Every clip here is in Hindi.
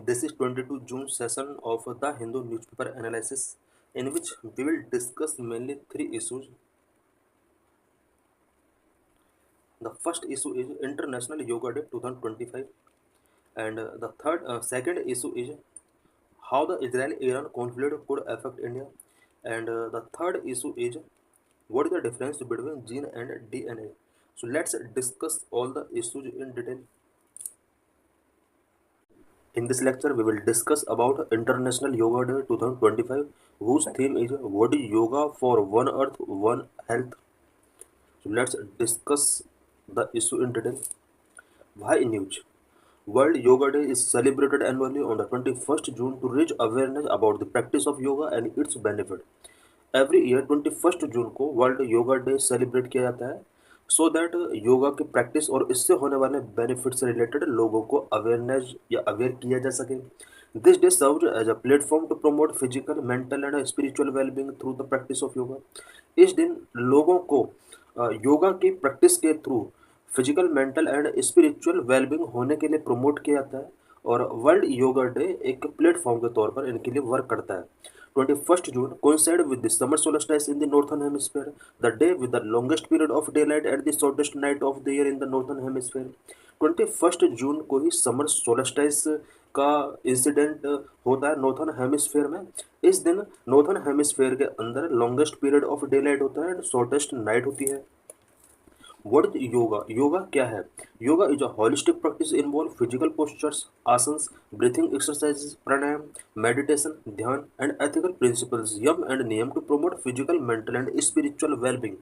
This is 22 June session of the Hindu newspaper analysis, in which we will discuss mainly three issues. The first issue is International Yoga Day 2025, and second issue is how the Israel-Iran conflict could affect India, and the third issue is what is the difference between gene and DNA. So let's discuss all the issues in detail. In this lecture, we will discuss about International Yoga Day 2025, whose theme is "What is Yoga for One Earth, One Health?" So let's discuss the issue in detail. Why news? World Yoga Day is celebrated annually on the 21st June to raise awareness about the practice of yoga and its benefit. Every year 21 जून को वर्ल्ड योगा डे सेलिब्रेट किया जाता है सो दैट योगा की प्रैक्टिस और इससे होने वाले बेनिफिट से रिलेटेड लोगों को अवेयरनेस या अवेयर किया जा सके. This day serve as a platform to promote physical mental and spiritual wellbeing through the practice of yoga. इस दिन लोगों को योगा की प्रैक्टिस के through physical mental and spiritual wellbeing होने के लिए प्रमोट किया जाता है और वर्ल्ड योगा डे एक प्लेटफॉर्म के तौर पर इनके लिए वर्क करता है. 21st June coincided with the summer solstice in the northern hemisphere, the day with the longest period of daylight and the shortest night of the year in the northern hemisphere. 21st जून को ही समर सोलस्टाइस का इंसिडेंट होता है नॉर्थन हेमिस्फेयर में. इस दिन नॉर्थन हेमिस्फेयर के अंदर longest period of day light होता है एंड शॉर्टेस्ट नाइट होती है. What is yoga? Yoga क्या है? Yoga is a holistic practice involve physical postures, asanas, breathing exercises, pranayam, meditation, ध्यान and ethical principles, Yama and नियम to promote physical, mental and spiritual well-being.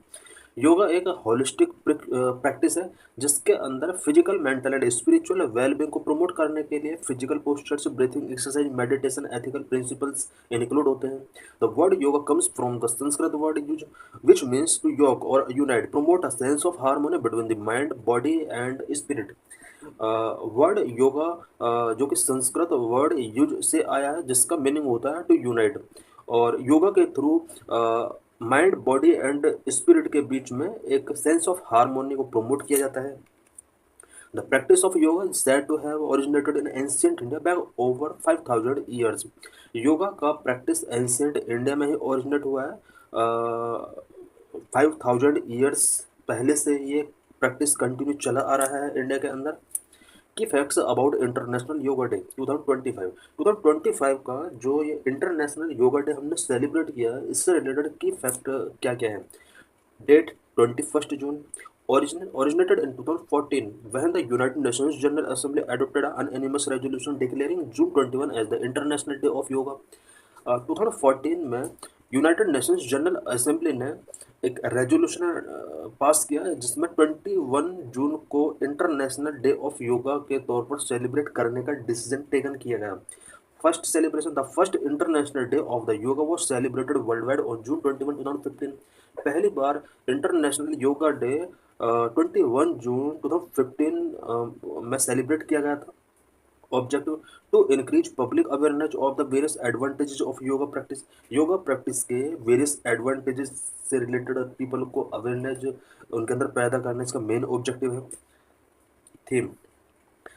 Yoga एक होलिस्टिक प्रैक्टिस है जिसके अंदर physical mental and spiritual wellbeing को प्रमोट करने के लिए physical postures, breathing exercise, meditation, ethical principles include होते हैं. The word yoga comes from the Sanskrit word yuj which means to yoke और unite, promote a sense of harmony between the mind, body and spirit. Word yoga जो कि संस्कृत वर्ड युज से आया है जिसका मीनिंग होता है टू यूनाइट और योगा के through mind, body and spirit के बीच में एक सेंस ऑफ हार्मोनी को प्रमोट किया जाता है. The practice of yoga is said to have originated in ancient India back over 5000 years. Yoga का प्रैक्टिस एंशिएंट इंडिया में ही ओरिजिनेट हुआ है. 5000 ईयर्स पहले से ये प्रैक्टिस कंटिन्यू चला आ रहा है इंडिया के अंदर. Key facts about international yoga day 2025 का जो ये इंटरनेशनल योगा डे हमने सेलिब्रेट किया है इससे रिलेटेड की फैक्ट क्या क्या है. Date 21 June. Originated in 2014 when the United Nations General Assembly adopted an unanimous resolution declaring June 21 as the International Day of Yoga. 2014 में यूनाइटेड नेशंस जनरल असेंबली ने एक रेजोल्यूशन पास किया जिसमें 21 जून को इंटरनेशनल डे ऑफ योगा के तौर पर सेलिब्रेट करने का डिसीजन टेकन किया गया. First celebration the first international day of the yoga was celebrated world wide on June 21 2015. पहली बार इंटरनेशनल योगा डे 21 जून 2015 में सेलिब्रेट किया गया था. Objective to increase public awareness of the various advantages of yoga practice. Yoga practice के वेरियस एडवांटेजेस से रिलेटेड पीपल को अवेयरनेस उनके अंदर पैदा करना इसका मेन ऑब्जेक्टिव है. Theme.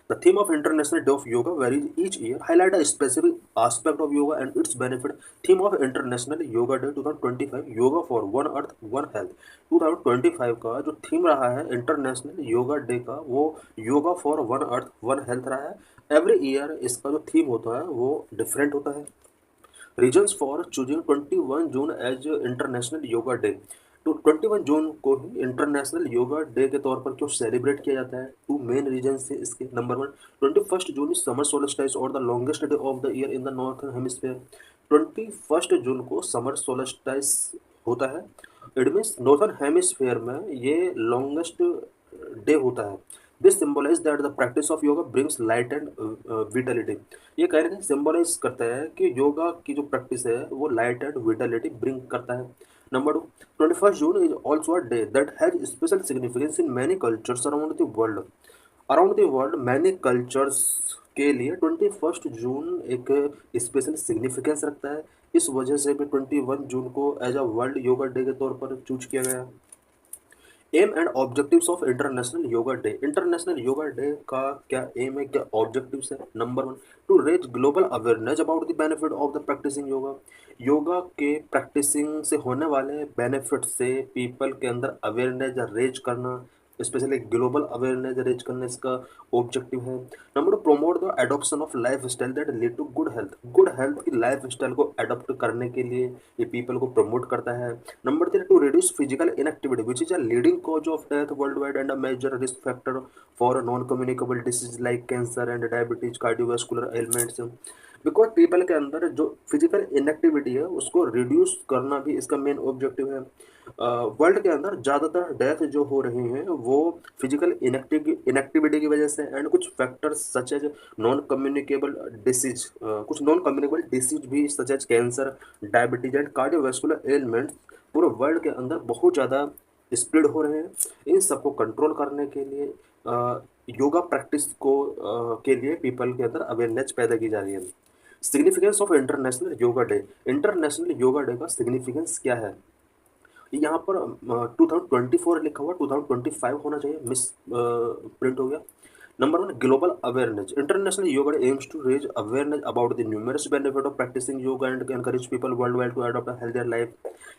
The theme of International Day of Yoga varies each year, highlight a specific aspect of yoga and its benefit. Theme of International Yoga Day 2025 Yoga for One Earth, One Health. 2025 का जो थीम रहा है इंटरनेशनल योगा डे का वो yoga for one earth one health रहा है. एवरी ईयर इसका जो थीम होता है वो डिफरेंट होता है. Reasons for choosing 21 June as international yoga day. तो 21 जून को ही इंटरनेशनल योगा डे के तौर पर क्यों सेलिब्रेट किया जाता है. टू मेन रीजन थे इसके. Number 1, 21 June is summer solstice और the longest day of the year in the northern hemisphere. 21 जून को समर सोलस्टाइस होता है. इट मीन्स नॉर्थन हेमिस्फीयर में ये लॉन्गेस्ट डे होता है. This symbolize that the practice of yoga brings light and vitality. ये कहीं ना कहीं सिम्बलाइज करता है कि योगा की जो प्रैक्टिस है वो लाइट एंड विटलिटी ब्रिंग करता है. Number 2, 21st June is also a day that has special significance in many cultures around the world. Around the world, many cultures के लिए 21st जून एक स्पेशल सिग्निफिकेंस रखता है. इस वजह से भी 21 जून को as a world yoga day के तौर पर चूज किया गया. Aim and objectives of international yoga day. International yoga day का क्या एम है, क्या ऑब्जेक्टिव्स है? Number one, to raise global awareness about the benefit of the practicing yoga. Yoga के प्रैक्टिसिंग से होने वाले बेनिफिट से पीपल के अंदर अवेयरनेस रेज करना, स्पेशली ग्लोबल अवेयरनेस रेज करना इसका ऑब्जेक्टिव है। Number two, promote the adoption of life style that lead to good health. Good health की लाइफ स्टाइल को अडॉप्ट करने के लिए ये पीपल को प्रमोट करता है। Number three, to reduce physical inactivity which is a leading cause of death world wide and a major risk factor for non communicable disease like cancer and diabetes, cardiovascular elements. Because people के अंदर जो फिजिकल इनएक्टिविटी है उसको रिड्यूस करना भी इसका मेन ऑब्जेक्टिव है। वर्ल्ड के अंदर ज़्यादातर डेथ जो हो रही हैं वो फिजिकल इनएक्टिविटी की वजह से एंड कुछ factors such as non communicable disease, कुछ नॉन कम्युनिकेबल डिसीज भी such as cancer, diabetes and cardiovascular elements पूरे वर्ल्ड के अंदर बहुत ज़्यादा स्प्रेड हो रहे हैं। इन सबको कंट्रोल करने के लिए योगा प्रैक्टिस को के लिए पीपल के अंदर अवेयरनेस पैदा की जा रही है। Significance of international yoga day. International yoga day का सिग्निफिकेंस क्या है? यहाँ पर 2024 लिखा हुआ, 2025 होना चाहिए, मिस प्रिंट हो गया। Number one, global awareness. International yoga day aims to raise awareness about the numerous benefit of practicing yoga and encourage people world wide to adopt a healthier life.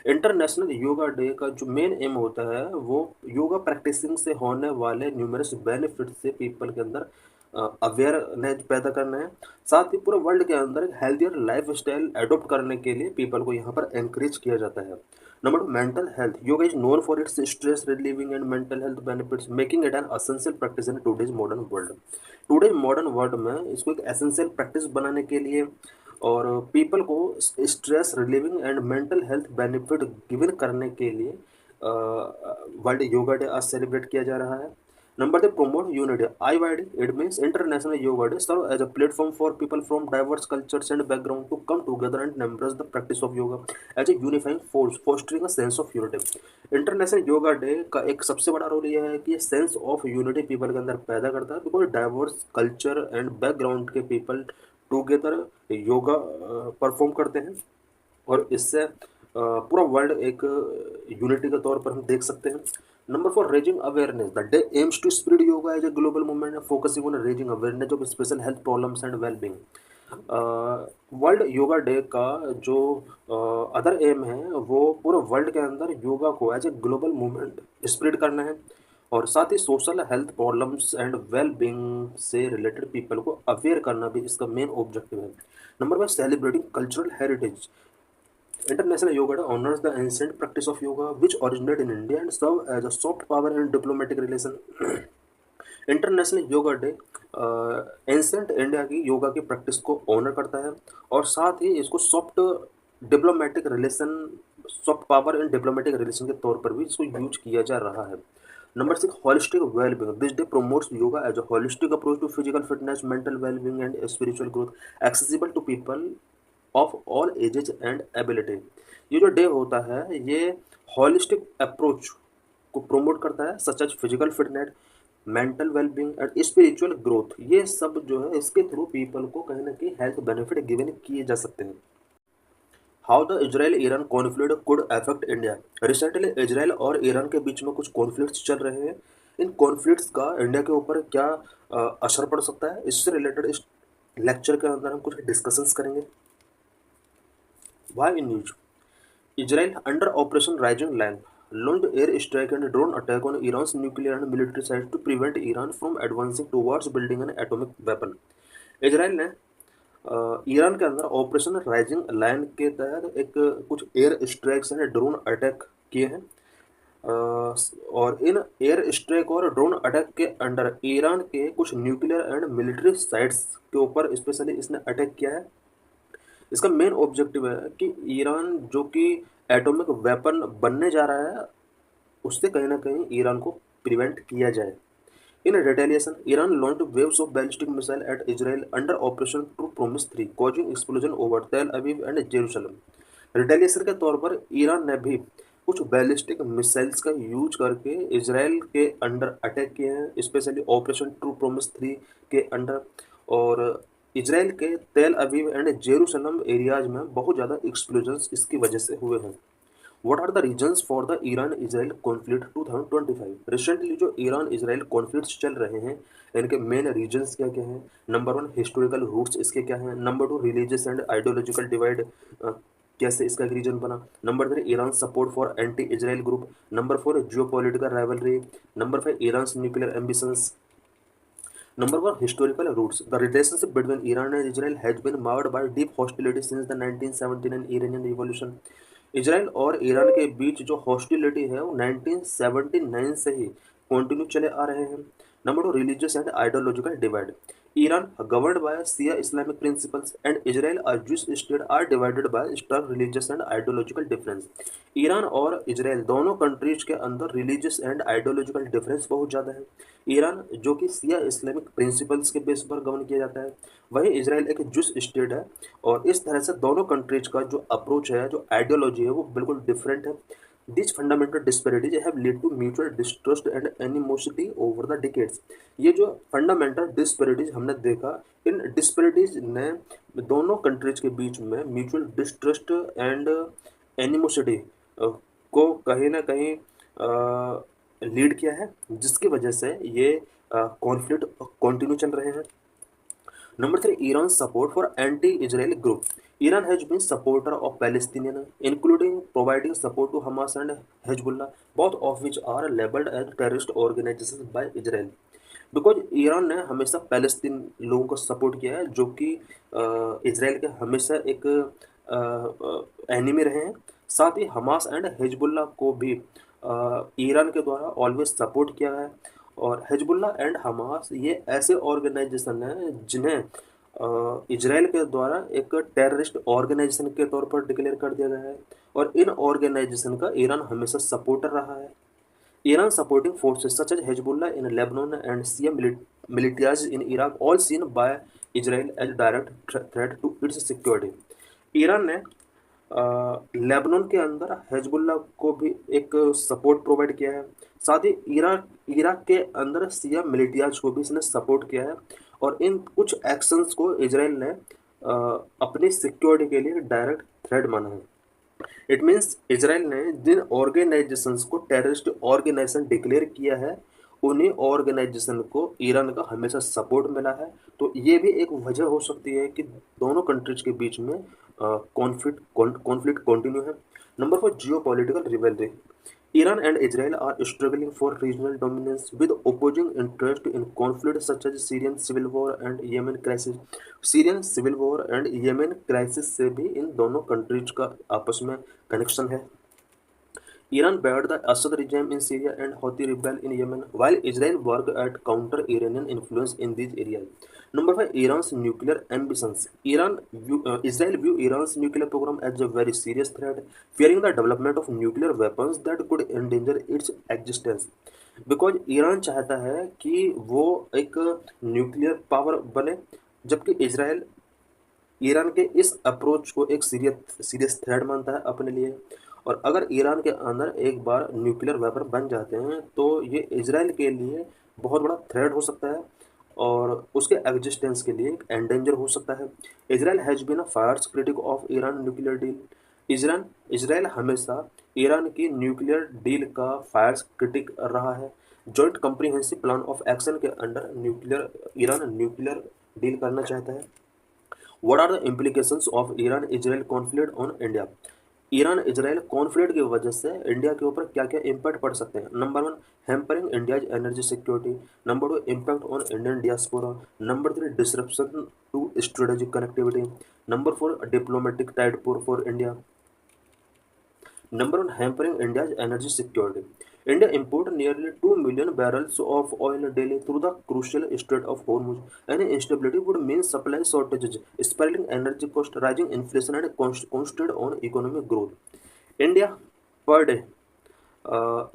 International yoga day का जो मेन एम होता है वो योगा प्रैक्टिसिंग से होने वाले न्यूमरस बेनिफिट से पीपल के अंदर अवेयरनेस पैदा करना है। साथ ही पूरे वर्ल्ड के अंदर एक हेल्थियर लाइफ स्टाइल एडोप्ट करने के लिए पीपल को यहाँ पर एनकरेज किया जाता है। Number to, mental health. Yoga is known for its stress relieving and mental health benefits, making it an essential practice in today's modern world. Today modern world में इसको एक एसेंशियल प्रैक्टिस बनाने के लिए और पीपल को stress relieving and mental health benefit given करने के लिए वर्ल्ड योगा डे आज सेलिब्रेट किया जा रहा है। Number three, promote unity. IYD, it means International Yoga Day, serve as a platform for people from diverse cultures and background to come together and embrace the practice of yoga as a unifying force, fostering a sense of unity. International yoga day का एक सबसे बड़ा रोल यह है कि ये सेंस ऑफ यूनिटी पीपल के अंदर पैदा करता है, because diverse culture and background के पीपल टुगेदर योगा परफॉर्म करते हैं और इससे पूरा वर्ल्ड एक यूनिटी के तौर पर हम देख सकते हैं। Number four, raising awareness. The day aims to spread yoga as a global movement focusing on raising awareness of special health problems and wellbeing. World yoga day का जो अदर एम है वो पूरे वर्ल्ड के अंदर योगा को as a global movement spread करना है और साथ ही social health problems and well being से रिलेटेड पीपल को अवेयर करना भी इसका मेन ऑब्जेक्टिव है। Number one, celebrating cultural heritage. International Yoga Day honors the ancient practice of yoga which originated in India and serve as a soft power in diplomatic relation. International yoga day ancient India की योगा की प्रैक्टिस को ऑनर करता है और साथ ही इसको diplomatic relation soft power in diplomatic relation के तौर पर भी इसको यूज किया जा रहा है। Number six, holistic wellbeing. This day promotes yoga as a holistic approach to physical fitness, mental wellbeing and spiritual growth accessible to people of all ages and ability. ये जो डे होता है ये हॉलिस्टिक अप्रोच को प्रोमोट करता है such as physical fitness, mental wellbeing and spiritual growth. ये सब जो है इसके थ्रू पीपल को कहीं ना कहीं हेल्थ बेनिफिट गिवन किए जा सकते हैं। How the Israel Iran conflict could affect India. Recently Israel और ईरान के बीच में कुछ कॉन्फ्लिक्ट्स चल रहे हैं। इन कॉन्फ्लिक्ट्स का इंडिया के ऊपर क्या असर पड़ सकता है, इससे रिलेटेड इस लेक्चर के अंदर हम कुछ डिस्कशंस करेंगे। Why in news? Israel under Operation Rising Lion launched air strike and drone attack on Iran's nuclear and military sites to prevent Iran from advancing towards building an atomic weapon. Israel ने ईरान के अंदर ऑपरेशन राइजिंग लायन के तहत एक कुछ air strikes and drone attack किए हैं और इन एयर स्ट्राइक और ड्रोन अटैक के अंडर ईरान के कुछ न्यूक्लियर एंड मिलिट्री साइट्स के ऊपर स्पेशली इसने अटैक किया है। इसका मेन ऑब्जेक्टिव है कि ईरान जो कि एटॉमिक वेपन बनने जा रहा है उससे कहीं ना कहीं ईरान को प्रिवेंट किया जाए। In retaliation Iran launched waves of ballistic missile at Israel under operation true promise 3 causing explosion over Tel Aviv and Jerusalem. Retaliation के तौर पर ईरान ने भी कुछ बैलिस्टिक मिसाइल्स का यूज करके इजराइल के अंडर अटैक किए हैं, स्पेशली ऑपरेशन ट्रू प्रॉमिस 3 के अंडर। और इजराइल के तेल अवीव एंड जेरूसलम एरियाज में बहुत ज़्यादा एक्सप्लोजन्स इसकी वजह से हुए हैं। What are the reasons for the Iran Israel conflict 2025? Recently जो ईरान इजराइल कॉन्फ्लिक्ट्स चल रहे हैं, इनके मेन रीजंस क्या क्या हैं? नंबर वन, हिस्टोरिकल रूट्स इसके क्या हैं? Number two, religious and ideological divide, कैसे इसका एक रीजन बना? Number three, Iran support for anti Israel group. Number four, Jio political rivalry. Number five, Iran nuclear ambitions. Number one, historical roots. The relationship between Iran and Israel has been marred by deep hostility since the 1979 Iranian Revolution. Israel और ईरान के बीच जो हॉस्टिलिटी है वो 1979 से ही कंटिन्यू चले आ रहे हैं। Number two, religious and ideological divide. Iran, governed by Shia Islamic principles, and Israel, a Jewish state, are divided by strong religious and ideological difference. Iran और इजराइल दोनों कंट्रीज के अंदर रिलीजियस एंड आइडियोलॉजिकल डिफरेंस बहुत ज़्यादा है। ईरान जो कि सिया इस्लामिक प्रिंसिपल्स के बेस पर गवर्न किया जाता है, वहीं इजराइल एक जूस स्टेट है। और इस तरह से दोनों कंट्रीज का जो अप्रोच है, जो आइडियोलॉजी है, वो बिल्कुल डिफरेंट है। These fundamental disparities have led to mutual distrust and animosity over the decades. ये जो फंडामेंटल डिस्पैरिटीज हमने देखा, इन डिस्पैरिटीज ने दोनों कंट्रीज के बीच में म्यूचुअल डिस्ट्रस्ट एंड एनिमोसिटी को कहीं ना कहीं लीड किया है, जिसकी वजह से ये कॉन्फ्लिक्ट कंटिन्यू चल रहे हैं। Number three, Iran's support for anti-Israeli group. Iran has been supporter of Palestinian, including providing support to Hamas and Hezbollah, both of which are labeled as terrorist organizations by Israel. Because Iran ने हमेशा पैलेस्तीन लोगों को सपोर्ट किया है, जो कि इसराइल के हमेशा एक एनिमी रहे हैं। साथ ही हमास एंड हिजबुल्लाह को भी ईरान के द्वारा ऑलवेज सपोर्ट किया है। और हिजबुल्लाह एंड हमास ये ऐसे ऑर्गेनाइजेशन हैं जिन्हें इजराइल के द्वारा एक टेररिस्ट ऑर्गेनाइजेशन के तौर पर डिक्लेयर कर दिया गया है। और इन ऑर्गेनाइजेशन का ईरान हमेशा सपोर्टर रहा है। Iran supporting forces such as Hezbollah in Lebanon and Shia militias in Iraq, all seen by Israel as direct threat to its security. Iran ने लेबनान के अंदर हेजबुल्ला को भी एक सपोर्ट प्रोवाइड किया है। साथ ही इराक के अंदर सिया मिलिटियाज को भी इसने सपोर्ट किया है। और इन कुछ एक्शंस को इजराइल ने अपनी सिक्योरिटी के लिए डायरेक्ट थ्रेट माना है। इट मीन्स इसराइल ने जिन ऑर्गेनाइजेशंस को टेररिस्ट ऑर्गेनाइजेशन डिक्लेयर किया है, उन्हीं ऑर्गेनाइजेशन को ईरान का हमेशा सपोर्ट मिला है। तो ये भी एक वजह हो सकती है कि दोनों कंट्रीज के बीच में कॉन्फ्लिक्ट कंटिन्यू है। Number four, Jio political revelry. Iran and Israel are struggling for regional dominance with opposing interests in conflicts such as Syrian civil war and Yemen crisis. Syrian civil war and Yemen crisis से भी इन दोनों कंट्रीज का आपस में कनेक्शन है। Iran backed the Assad regime in Syria and Houthi rebel in Yemen, while Israel worked at counter Iranian influence in these areas. Number five, Iran's nuclear ambitions. Israel view Iran's nuclear program as a very serious threat, fearing the development of nuclear weapons that could endanger its existence. Because Iran चाहता है कि वो एक न्यूक्लियर पावर बने, जबकि इसराइल ईरान के इस अप्रोच को एक सीरियस थ्रेट मानता है अपने लिए। और अगर ईरान के अंदर एक बार न्यूक्लियर वेपन बन जाते हैं तो ये इसराइल के लिए बहुत बड़ा थ्रेट हो सकता है और उसके एग्जिस्टेंस के लिए एक एंडेंजर हो सकता है। Israel has been a fierce critic of Iran nuclear deal. Israel हमेशा ईरान की न्यूक्लियर डील का फायर्स क्रिटिक रहा है। Joint comprehensive plan of action के अंडर ईरान न्यूक्लियर डील करना चाहता है। What are the implications of Iran-Israel conflict on India? Iran Israel conflict की वजह से इंडिया के ऊपर क्या क्या इम्पैक्ट पड़ सकते हैं? Number one, hampering India's energy security. Number two, impact on Indian diaspora. Number three, disruption to strategic connectivity. Number four, diplomatic tide for India. Number one, hampering India's energy security. India import nearly 2 million barrels of oil daily through the crucial Strait of Hormuz. Any instability would mean supply shortages, spiraling energy cost, rising inflation, and constraint on economic growth. India per day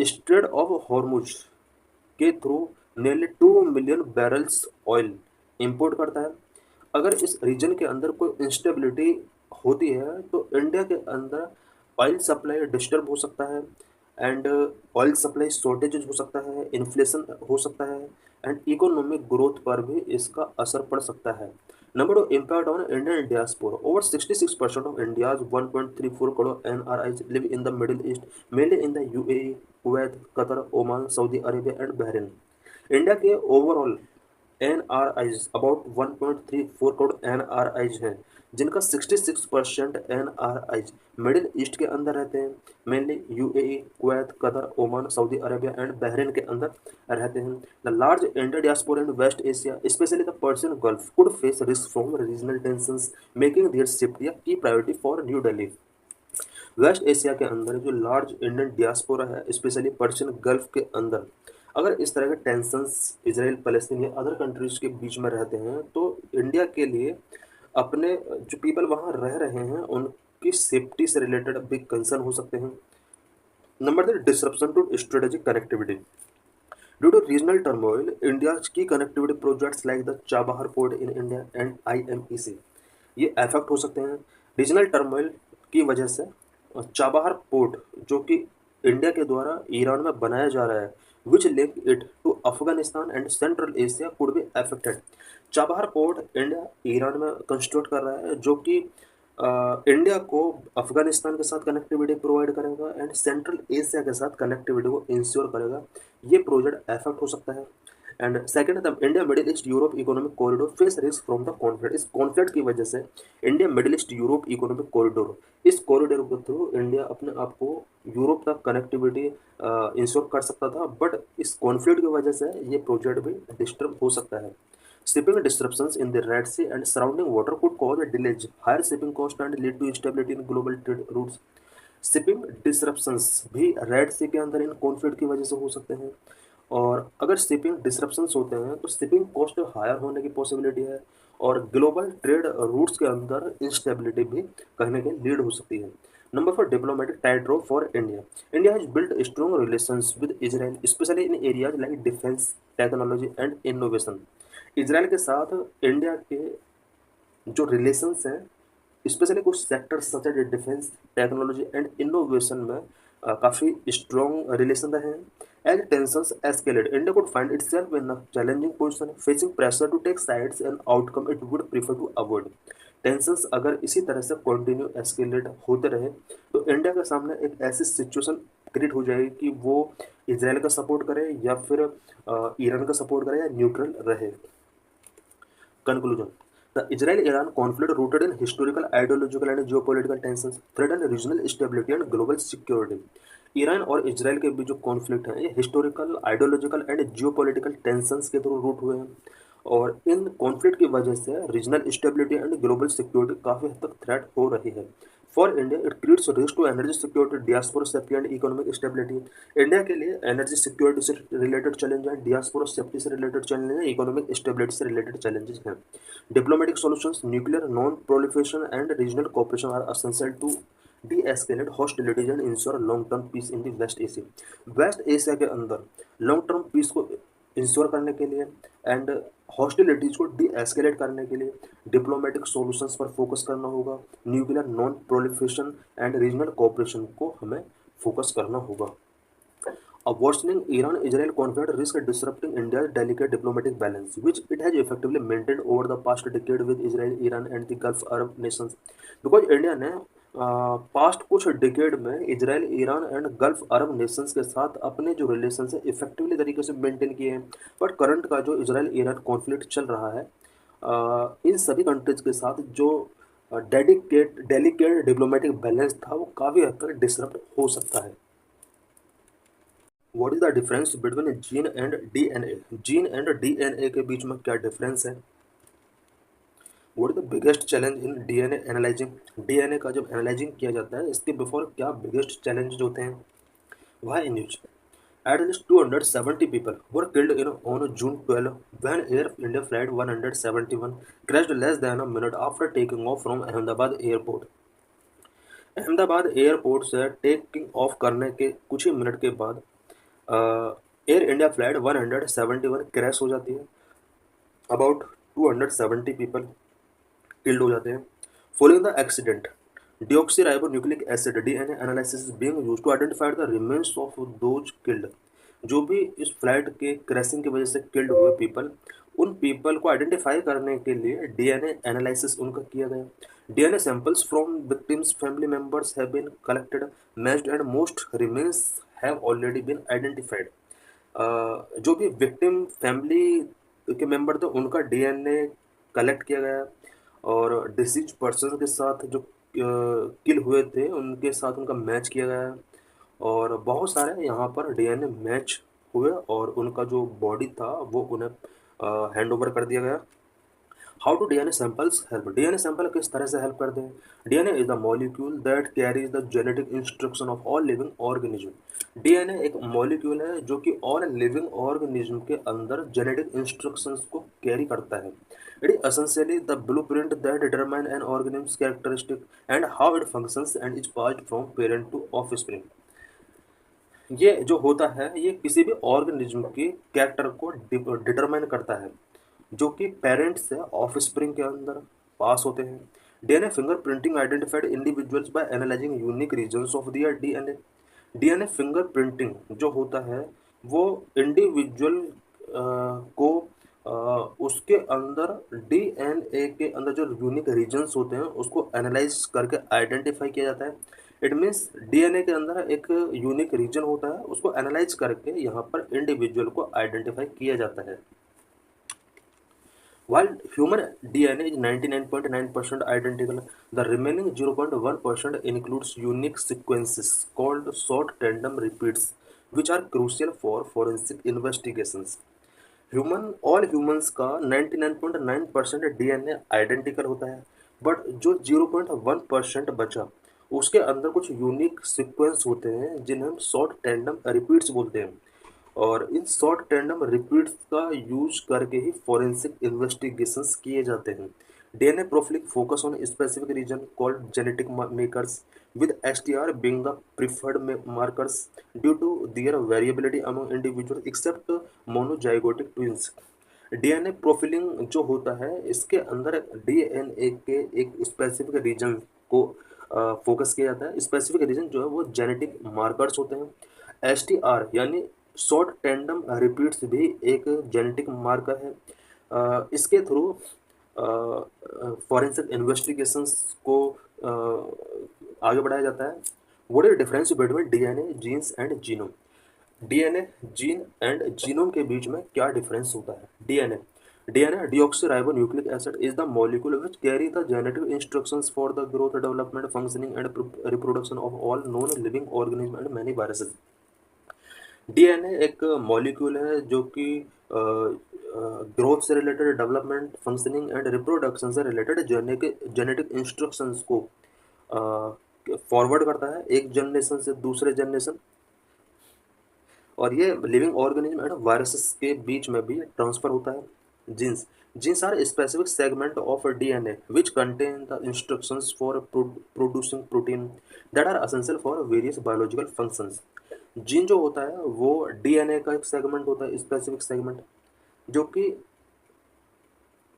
Strait of Hormuz के through nearly 2 million barrels oil import करता है। अगर इस रीजन के अंदर कोई इंस्टेबिलिटी होती है तो इंडिया के अंदर ऑयल सप्लाई डिस्टर्ब हो सकता है एंड ऑयल सप्लाई शॉर्टेजेज हो सकता है, इन्फ्लेशन हो सकता है एंड इकोनॉमिक ग्रोथ पर भी इसका असर पड़ सकता है। Number two, impact on Indian diaspora. Over 66% of India's 1.34 crore NRIs live in the Middle East, mainly in the UAE, Kuwait, Qatar, Oman, Saudi Arabia, and Bahrain. India के overall NRIs about 1.34 crore NRIs हैं, जिनका 66% NRIs मिडिल ईस्ट के अंदर रहते हैं, mainly UAE, Kuwait, Qatar, Oman, Saudi Arabia and Bahrain के अंदर रहते हैं. The large Indian diaspora in West Asia, specially the Persian Gulf, could face risk from regional tensions, making their safety a key priority for New Delhi. West Asia के अंदर जो लार्ज इंडियन डियास्पोरा है, स्पेशली पर्शियन गल्फ के अंदर, अगर इस तरह के टेंशंस इसराइल पैलेस्टीन या अदर कंट्रीज के बीच में रहते हैं तो इंडिया के लिए अपने जो पीपल वहाँ रह रहे हैं उनकी सेफ्टी से रिलेटेड बिग कंसर्न हो सकते हैं. Number 3, disruption to strategic connectivity. Due to regional turmoil, India's key connectivity projects like the Chabahar port in India and IMEC ये अफेक्ट हो सकते हैं. रीजनल टर्मोइल की वजह से चाबहार पोर्ट जो कि इंडिया के द्वारा ईरान में बनाया जा रहा है, which link it to Afghanistan and Central Asia, could be affected. Chabahar port India Iran में कंस्ट्रक्ट कर रहा है जो कि इंडिया को अफगानिस्तान के साथ कनेक्टिविटी प्रोवाइड करेगा एंड सेंट्रल एशिया के साथ कनेक्टिविटी को इंश्योर करेगा. ये प्रोजेक्ट अफेक्ट हो सकता है. And second, the India middle east Europe economic corridor face risk from the conflict. इस कॉन्फ्लिक्ट की वजह से India middle east Europe economic corridor, इस कॉरिडोर के थ्रू इंडिया अपने आप को यूरोप तक कनेक्टिविटी इंश्योर कर सकता था, बट इस कॉन्फ्लिक्ट की वजह से ये प्रोजेक्ट भी डिस्टर्ब हो सकता है. Shipping disruptions in the Red Sea and surrounding water could cause delays, higher shipping cost and lead to instability in global trade routes. Shipping disruptions भी रेड सी के अंदर इन कॉन्फ्लिक्ट की वजह से हो सकते हैं, और अगर शिपिंग डिसरप्शंस होते हैं तो शिपिंग कॉस्ट हायर होने की पॉसिबिलिटी है और ग्लोबल ट्रेड रूट्स के अंदर इंस्टेबिलिटी भी कहीं ना कहीं लीड हो सकती है. Number 4, diplomatic tight rope for India. India has built strong relations with Israel, specially in areas like defence, technology and innovation. Israel के साथ इंडिया के जो रिलेशंस हैं, स्पेशली कुछ sectors such as defence, technology and innovation में काफ़ी स्ट्रॉन्ग रिलेशन रहे हैं. As tensions escalate, India could find itself in a challenging position, facing pressure to take sides and outcome it would prefer to avoid. Tensions अगर इसी तरह से कंटिन्यू एस्केलेट होते रहे तो इंडिया के सामने एक ऐसी सिचुएशन क्रिएट हो जाएगी कि वो इसराइल का सपोर्ट करे या फिर ईरान का सपोर्ट करे या न्यूट्रल रहे. Conclusion. The Israel-Iran conflict, rooted in historical, ideological and geopolitical tensions, threaten regional stability and global security. Iran और इसराइल के बीच जो कॉन्फ्लिक्ट है ये historical, ideological and geopolitical tensions के थ्रू रूट हुए हैं, और इन कॉन्फ्लिक्ट की वजह से regional stability and global security काफ़ी हद तक थ्रेट हो रही है. For India it creates risk to energy security, diaspora safety and economic stability. India के लिए एनर्जी सिक्योरिटी से रिलेटेड चैलेंज है, डियास्पोरा सेफ्टी से रिलेटेड चैलेंज है, इकोनॉमिक स्टेबिलिटी से रिलेटेड चैलेंजेस हैं. Diplomatic solutions, nuclear non proliferation and regional cooperation are essential to de-escalate hostilities and ensure long-term peace in the West Asia. West Asia के अंदर लॉन्ग टर्म पीस को इंश्योर करने के लिए एंड हॉस्टिलिटीज को डी एस्केलेट करने के लिए डिप्लोमेटिक सॉल्यूशंस पर फोकस करना होगा, nuclear non proliferation and regional cooperation को हमें फोकस करना होगा. A worsening Iran-Israel conflict risks disrupting India's delicate diplomatic balance, which it has effectively maintained over the past decade with Israel, Iran, and the Gulf Arab nations. Because India ने पास्ट कुछ डिकेड में Israel, Iran and gulf Arab Nations के साथ अपने जो रिलेशन है इफेक्टिवली तरीके से मेंटेन किए हैं, बट करंट का जो इसराइल ईरान कॉन्फ्लिक्ट चल रहा है इन सभी कंट्रीज के साथ जो डेलिकेट डिप्लोमेटिक बैलेंस था वो काफ़ी हद तक डिसरप्ट हो सकता है. What is the difference between gene and DNA. Gene and DNA के बीच में क्या डिफरेंस है. What is the biggest challenge in DNA analysing. DNA का जब एनालाइजिंग किया जाता है इसके बिफोर क्या बिगेस्ट चैलेंजेस होते हैं. Why news. At least 270 people were killed on June 12 when Air India Flight 171 crashed less than a minute after taking off from Ahmedabad Airport. Ahmedabad airport से टेकिंग ऑफ करने के कुछ ही मिनट के बाद एयर इंडिया फ्लाइट 171 क्रैश हो जाती है. अबाउट 270 पीपल किल्ड हो जाते हैं. Following the accident, deoxyribonucleic acid DNA analysis is being used to identify the remains of those killed. जो भी इस फ्लाइट के क्रैशिंग की वजह से किल्ड हुए पीपल उन पीपल को आइडेंटिफाई करने के लिए डीएनए एनालिसिस उनका किया गया। DNA samples from victims family members have been collected, matched and most remains have already been identified. जो भी विक्टिम फैमिली के मेंबर थे उनका डीएनए कलेक्ट किया गया, और डिसीज पर्सन के साथ जो किल हुए थे उनके साथ उनका मैच किया गया, और बहुत सारे यहाँ पर डीएनए मैच हुए और उनका जो बॉडी था वो उन्हें हैंड ओवर कर दिया गया। How to DNA samples help? DNA sample किस तरह से हेल्प करते हैं? DNA is the molecule that carries the genetic instruction of all living organism. DNA एक मॉलिक्यूल है जो कि ऑल लिविंग ऑर्गेनिज्म के अंदर जेनेटिक इंस्ट्रक्शंस को कैरी करता है। It is essentially the blueprint that determine an organism characteristic and how it functions and is passed from parent to offspring. ये जो होता है ये किसी भी ऑर्गेनिज्म के कैरेक्टर को डिटरमाइन करता है, जो कि पेरेंट से ऑफस्प्रिंग के अंदर पास होते हैं। DNA fingerprinting identified individuals by analyzing unique regions of their DNA. DNA fingerprinting जो होता है वो इंडिविजुअल को उसके अंदर डीएनए के अंदर जो यूनिक रीजन्स होते हैं उसको एनालाइज करके आइडेंटिफाई किया जाता है। इट मीन्स डीएनए के अंदर एक यूनिक रीजन होता है, उसको एनालाइज करके यहाँ पर इंडिविजुअल को आइडेंटिफाई किया जाता है। While human DNA is 99.9% identical, the remaining 0.1% includes unique sequences called short tandem repeats, which are crucial for forensic investigations. All humans का 99.9% डीएनए आइडेंटिकल होता है, बट जो 0.1% बचा उसके अंदर कुछ यूनिक सीक्वेंस होते हैं जिन्हें हम शॉर्ट टैंडम रिपीट्स बोलते हैं, और इन शॉर्ट टैंडम रिपीट्स का यूज करके ही फॉरेंसिक इन्वेस्टिगेशंस किए जाते हैं। DNA profiling focus on specific region called genetic markers, with STR being the preferred markers due to their variability among individuals except monozygotic twins। DNA profiling जो होता है इसके अंदर डीएनए के एक स्पेसिफिक रीजन को फोकस किया जाता है। स्पेसिफिक रीजन जो है वो जेनेटिक मार्कर्स होते हैं। एसटीआर यानी शॉर्ट टैंडम रिपीट्स भी एक जेनेटिक मार्कर है। इसके थ्रू फॉरेंसिक इन्वेस्टिगेशंस को आगे बढ़ाया जाता है। What is difference between DNA genes and genome? DNA gene and genome के बीच में क्या डिफरेंस होता है? DNA deoxyribonucleic acid is the molecule which carry the genetic instructions for the growth development functioning and reproduction of all non living organism and many viruses. DNA एक मॉलिक्यूल है जो कि ग्रोथ से related, development, functioning and reproduction से रिलेटेड जेनेटिक इंस्ट्रक्शंस को फॉरवर्ड करता है एक जनरेशन से दूसरे जनरेशन, और ये लिविंग ऑर्गेनिज्म एंड वायरसेस के बीच में भी ट्रांसफर होता है। Genes are specific segment of DNA which contain the instructions for producing protein that are essential for various biological functions. Gene जो होता है वो डीएनए का एक सेगमेंट होता है, स्पेसिफिक सेगमेंट, जो कि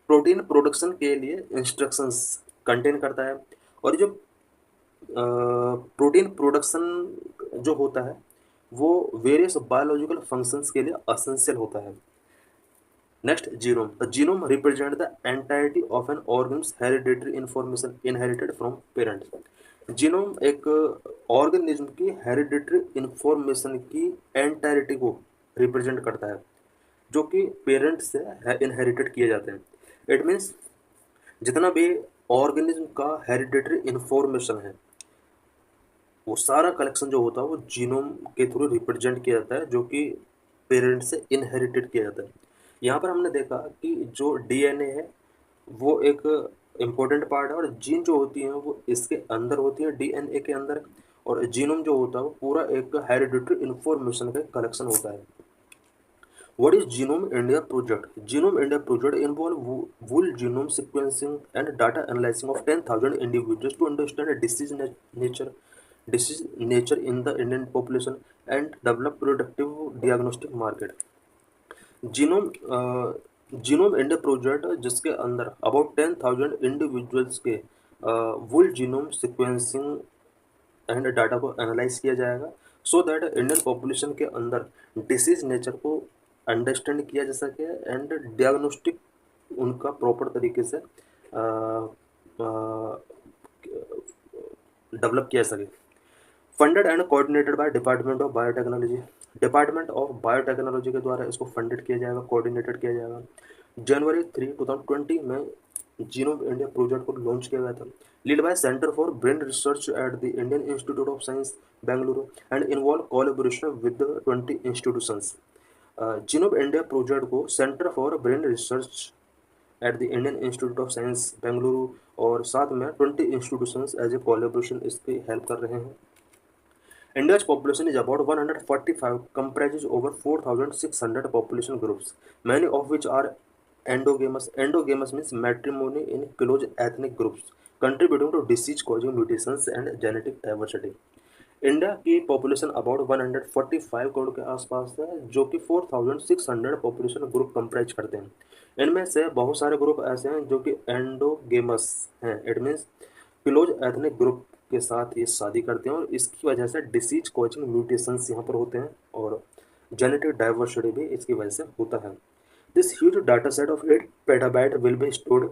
प्रोटीन प्रोडक्शन के लिए इंस्ट्रक्शंस कंटेन करता है, और जो प्रोटीन प्रोडक्शन जो होता है वो वेरियस बायोलॉजिकल फंक्शंस के लिए असेंशियल होता है। Next, genome. The genome represent the entirety of an organs hereditary information inherited from parents. Genome एक ऑर्गेनिज्म की हेरिडेटरी इंफॉर्मेशन की एंटायरिटी को रिप्रेजेंट करता है जो कि पेरेंट से इनहेरिटेड किए जाते हैं। इट मीन्स जितना भी ऑर्गेनिज्म का हेरिडेटरी इंफॉर्मेशन है वो सारा कलेक्शन जो होता है वो जीनोम के थ्रू रिप्रेजेंट किया जाता है, जो कि पेरेंट से इनहेरिटेड किया जाता है। यहाँ पर हमने देखा कि जो डीएनए है वो एक इम्पोर्टेंट पार्ट है, और जीन जो होती हैं वो इसके अंदर होती है डीएनए के अंदर, और जीनोम जो होता है वो पूरा एक हेरिडेटरी इंफॉर्मेशन का कलेक्शन होता है। What is Genome India project? Genome India project involve whole genome sequencing and data analyzing of 10,000 individuals to understand disease nature in the Indian population and develop predictive diagnostic market. Genome genome India project जिसके अंदर अबाउट 10,000 इंडिविजुअल्स के वुल जीनोम सिक्वेंसिंग एंड डाटा को एनालाइज किया जाएगा, सो दैट इंडियन पॉपुलेशन के अंदर डिसीज नेचर को अंडरस्टैंड किया जा सके एंड डियाग्नोस्टिक उनका प्रॉपर तरीके से डेवलप किया जा सके। Funded and coordinated by department of biotechnology, department of biotechnology के द्वारा इसको फंडेड किया जाएगा, कोऑर्डिनेटेड किया जाएगा। जनवरी 3, 2020 में जीनोम इंडिया प्रोजेक्ट को लॉन्च किया गया था, lead by centre for brain research at the Indian Institute of Science Bengaluru and involve collaboration with 20 institutions. Genome India project को centre for brain research at the Indian Institute of Science Bengaluru और साथ में 20 इंस्टीट्यूशंस एज ए कोलैबोरेशन इसकी हेल्प कर रहे हैं। India's population is about 145, comprises over 4,600 population groups, many of which are endogamous. Endogamous means matrimony in close ethnic groups, contributing to disease-causing mutations and genetic diversity. India की पॉपुलेशन अबाउट 145 करोड़ के आसपास है, जो कि 4,600 पॉपुलेशन ग्रुप कंप्राइज करते हैं। इनमें से बहुत सारे ग्रुप ऐसे हैं जो कि एंडोगेमस हैं, it means close ethnic group के साथ ये शादी करते हैं और इसकी वजह से डिसीज कॉजिंग म्यूटेशंस यहाँ पर होते हैं और जेनेटिक डाइवर्सिटी भी इसकी वजह से होता है। This huge data set of 8 petabyte will be stored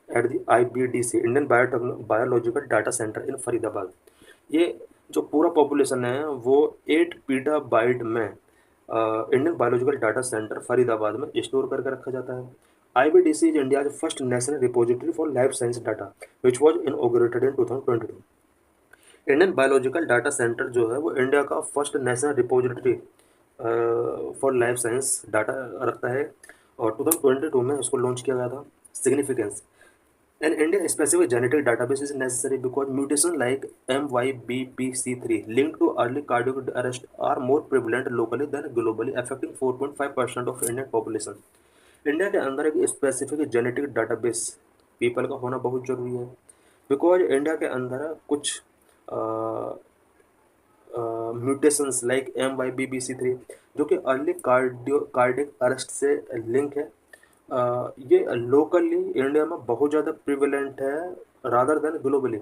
at the IBDC, Indian biological data centre in Faridabad. ये जो पूरा पॉपुलेशन है वो 8 पीटाबाइट में Indian biological data centre Faridabad में स्टोर करके रखा जाता है। IBDC is India first national repository for life science data which was inaugurated in 2022। Indian biological data centre जो है वो इंडिया का first national repository for life science data रखता है और 2022 में इसको लॉन्च किया गया था। Significance, an India specific genetic database is necessary because mutations like MYBPC3 linked to early cardiac arrest are more prevalent locally than globally, affecting 4.5% of Indian population. India के अंदर एक स्पेसिफिक जेनेटिक डाटाबेस पीपल का होना बहुत ज़रूरी है, बिकॉज इंडिया के अंदर कुछ म्यूटेशंस लाइक MYBPC3 जो कि अर्ली कार्डियक अरेस्ट से लिंक है, ये लोकली इंडिया में बहुत ज़्यादा प्रिवेलेंट है rather than globally,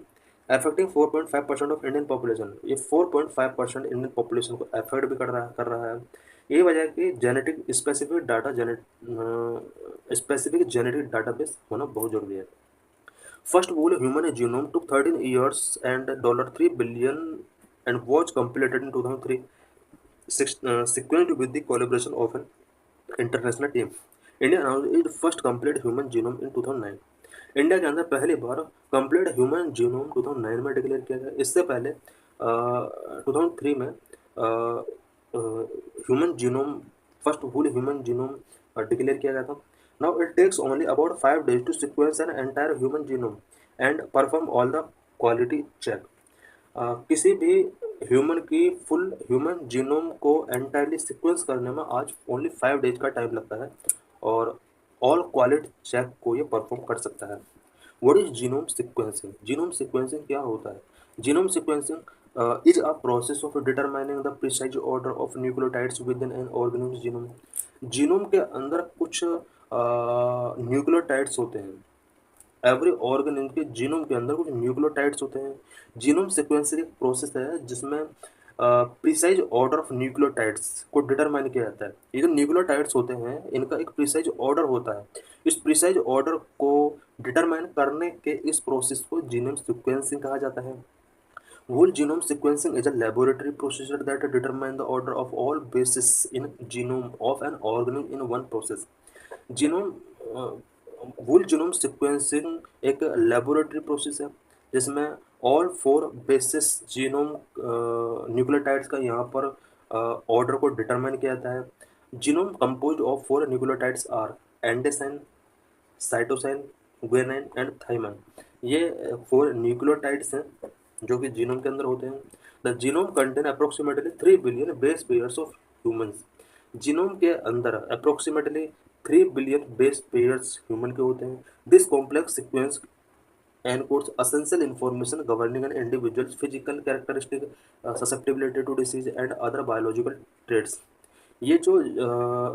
affecting 4.5% of Indian population. ये 4.5% इंडियन पॉपुलेशन को अफेक्ट भी कर रहा है। ये वजह कि जेनेटिक स्पेसिफिक जेनेटिक डाटाबेस होना बहुत जरूरी है। First wool human genome took 13 years and $3 billion and was completed in 2003, sequenced with the collaboration of an international team. India announced its first complete human genome in 2009। India के अंदर पहली बार कंप्लीट ह्यूमन जीनोम 2009 में डिक्लेयर किया गया। इससे पहले 2003 में human genome first whole human genome declare किया गया था। Now it takes only about 5 days to sequence an entire human genome and perform all the quality check. किसी भी ह्यूमन की फुल ह्यूमन जीनोम को एंटायरली सिक्वेंस करने में आज ओनली 5 days का टाइम लगता है और ऑल क्वालिटी चेक को ये परफॉर्म कर सकता है। What is genome sequencing? Genome sequencing क्या होता है? Genome sequencing is a process of determining the precise order of nucleotides with in an organism genome. Genome के अंदर कुछ न्यूक्लियोटाइड्स होते हैं। एवरी ऑर्गेनिज्म के जीनोम के अंदर कुछ न्यूक्लियोटाइड्स होते हैं। जीनोम सीक्वेंसिंग एक प्रोसेस है जिसमें प्रिसाइज ऑर्डर ऑफ न्यूक्लियोटाइड्स को डिटरमाइन किया जाता है। ये जो न्यूक्लियोटाइड्स होते हैं इनका एक प्रिसाइज ऑर्डर होता है। इस प्रिसाइज ऑर्डर को डिटरमाइन करने के इस प्रोसेस को जीनोम सीक्वेंसिंग कहा जाता है। Whole genome sequencing is a laboratory procedure that determines the order of all bases in genome of an organism in one process। Genome whole genome sequencing एक लेबोरेटरी प्रोसेस है जिसमें ऑल 4 बेसिस जीनोम न्यूक्लियोटाइड्स का यहाँ पर ऑर्डर को डिटरमाइन किया जाता है। Genome composed of 4 nucleotides are adenine, cytosine, guanine and thymine. ये 4 न्यूक्लियोटाइड्स हैं जो कि जीनोम के अंदर होते हैं। The genome contain approximately 3 billion base pairs of humans. Genome के अंदर approximately 3 billion base pairs human के होते हैं। This complex sequence encodes essential information governing an individual's physical characteristic, susceptibility to disease and other biological traits। ये जो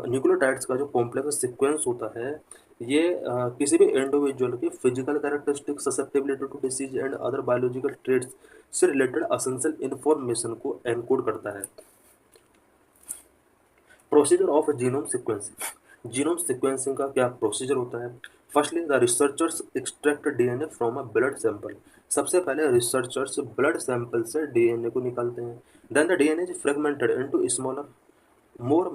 न्यूक्लियोटाइड्स का जो कॉम्प्लेक्स सीक्वेंस होता है ये किसी भी इंडिविजुअल की physical characteristic, susceptibility to disease and other biological traits से रिलेटेड एसेंशियल इंफॉर्मेशन को एनकोड करता है। Procedure of genome sequencing. Genome sequencing का क्या प्रोसीजर होता है? Firstly the researchers extract DNA from a blood sample. सबसे पहले रिसर्चर्स ब्लड सैंपल से डीएनए को निकालते हैं। Then the DNA is fragmented into smaller more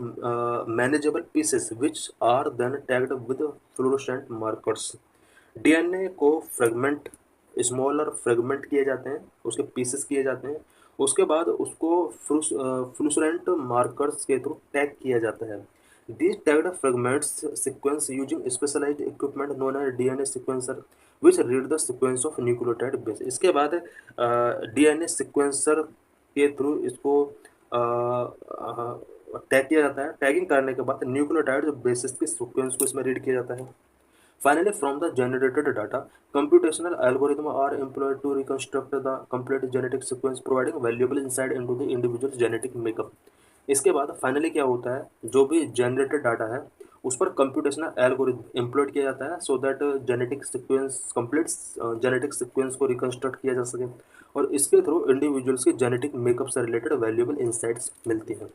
manageable pieces which are then tagged with fluorescent markers। DNA को फ्रेगमेंट स्मॉलर फ्रेगमेंट किए जाते हैं, उसके पीसेस किए जाते हैं, उसके बाद उसको फ्लूसरेंट मार्कर्स के थ्रू टैग किया जाता है। These tagged fragments sequence using specialized equipment known as DNA sequencer which read the sequence of nucleotide base। इसके बाद डीएनए सिक्वेंसर के थ्रू इसको टैग किया जाता है। टैगिंग करने के बाद न्यूक्लियोटाइड बेसिस के सीक्वेंस को इसमें रीड किया जाता है। Finally, from the generated data, computational algorithms are employed to reconstruct the complete genetic sequence, providing valuable insight into the individual's genetic makeup। इसके बाद फाइनली क्या होता है, जो भी जनरेटेड डाटा है उस पर कंप्यूटेशनल एल्गोरिथम एम्प्लॉयड किया जाता है so that genetic sequence complete genetic sequence को रिकंस्ट्रक्ट किया जा सके और इसके थ्रू इंडिविजुअल्स के जेनेटिक मेकअप से रिलेटेड वैल्यूएबल इंसाइट्स मिलती हैं।